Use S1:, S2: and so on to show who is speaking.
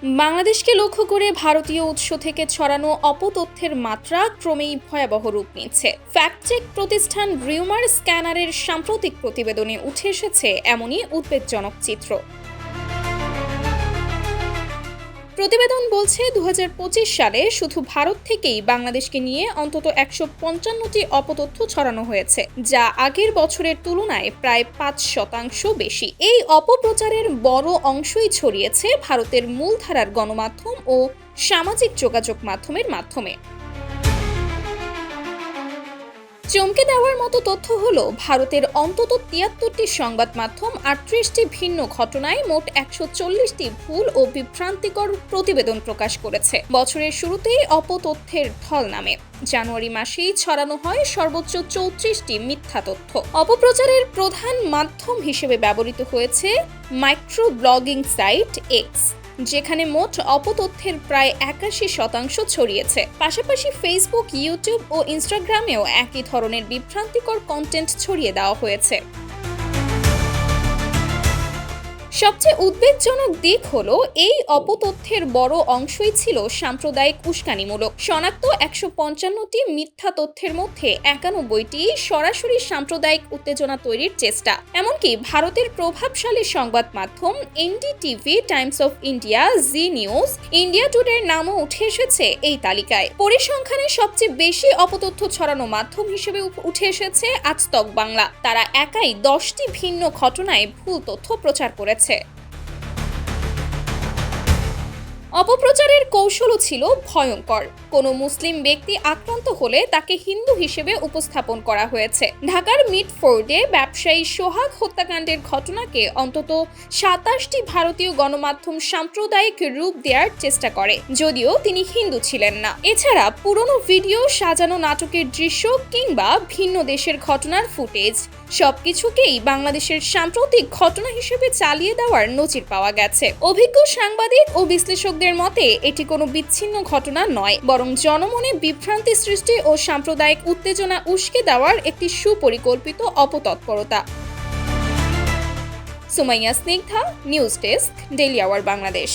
S1: বাংলাদেশকে লক্ষ্য করে ভারতীয় উৎস থেকে ছড়ানো অপতথ্যের মাত্রা ক্রমেই ভয়াবহ রূপ নিচ্ছে। ফ্যাক্ট-চেক প্রতিষ্ঠান রিউমার স্ক্যানারের সাম্প্রতিক প্রতিবেদনে উঠে এসেছে এমনই উদ্বেগজনক চিত্র। প্রতিবেদন বলছে ২০২৫ সালে শুধু ভারত থেকেই বাংলাদেশকে নিয়ে অন্তত ১৫৫টি অপতথ্য ছড়ানো হয়েছে, যা আগের বছরের তুলনায় প্রায় ৫% বেশি। এই অপপ্রচারের বড় অংশই ছড়িয়েছে ভারতের মূলধারার গণমাধ্যম ও সামাজিক যোগাযোগ মাধ্যমের মাধ্যমে। চমকে দেওয়ার মতো তথ্য হলো, ভারতের অন্তত ৭৩টি সংবাদ মাধ্যম ৩৮টি ভিন্ন ঘটনায় মোট ১৪০টি ভুল ও বিভ্রান্তিকর প্রতিবেদন প্রকাশ করেছে। বছরের শুরুতেই অপতথ্যের ঢল নামে। জানুয়ারি মাসেই ছড়ানো হয় সর্বোচ্চ ৩৪টি মিথ্যা তথ্য। অপপ্রচারের প্রধান মাধ্যম হিসেবে ব্যবহৃত হয়েছে মাইক্রো ব্লগিং সাইট এক্স, যেখানে মোট অপতথ্যের প্রায় ৮১% ছড়িয়েছে। পাশাপাশি ফেসবুক, ইউটিউব ও ইনস্টাগ্রামেও একই ধরনের বিভ্রান্তিকর কন্টেন্ট ছড়িয়ে দেওয়া হয়েছে। সবচেয়ে উদ্বেগজনক দিক হলো, এই অপতথ্যের বড় অংশই ছিল সাম্প্রদায়িক উস্কানিমূলক। শনাক্ত ১৫৫টি মিথ্যা তথ্যের মধ্যে ৯১টি সরাসরি সাম্প্রদায়িক উত্তেজনা তৈরির চেষ্টা। এমনকি ভারতের প্রভাবশালী সংবাদ মাধ্যম NDTV, Times of India, Zee news, India টুডের নামও উঠে এসেছে এই তালিকায়। পরিসংখ্যানে সবচেয়ে বেশি অপতথ্য ছড়ানো মাধ্যম হিসেবে উঠে এসেছে আজতক বাংলা। তারা একাই 10টি ভিন্ন ঘটনায় ভুল তথ্য প্রচার করেছে। অপপ্রচারের কৌশলও ছিল ভয়ঙ্কর। কোনো মুসলিম ব্যক্তি আক্রান্ত হলে তাকে হিন্দু হিসেবে উপস্থাপন করা হয়েছে। ঢাকার মিটফোর্ডে ব্যবসায়ী সোহাগ হত্যাকাণ্ডের ঘটনাকে অন্তত ২৭টি ভারতীয় গণমাধ্যম সাম্প্রদায়িক রূপ দেওয়ার চেষ্টা করে, যদিও তিনি হিন্দু ছিলেন না। এছাড়া পুরনো ভিডিও, সাজানো নাটকের দৃশ্য কিংবা ভিন্ন দেশের ঘটনার ফুটেজ সবকিছুকেই বাংলাদেশের সাম্প্রতিক ঘটনা হিসেবে চালিয়ে দেওয়ার নজির পাওয়া গেছে। অভিজ্ঞ সাংবাদিক ও বিশ্লেষকদের মতে এটি কোনো বিচ্ছিন্ন ঘটনা নয়, বরং জনমনে বিভ্রান্তি সৃষ্টি ও সাম্প্রদায়িক উত্তেজনা উস্কে দেওয়ার একটি সুপরিকল্পিত অপতৎপরতা। Sumaiya Snigdha, news desk, daily our Bangladesh.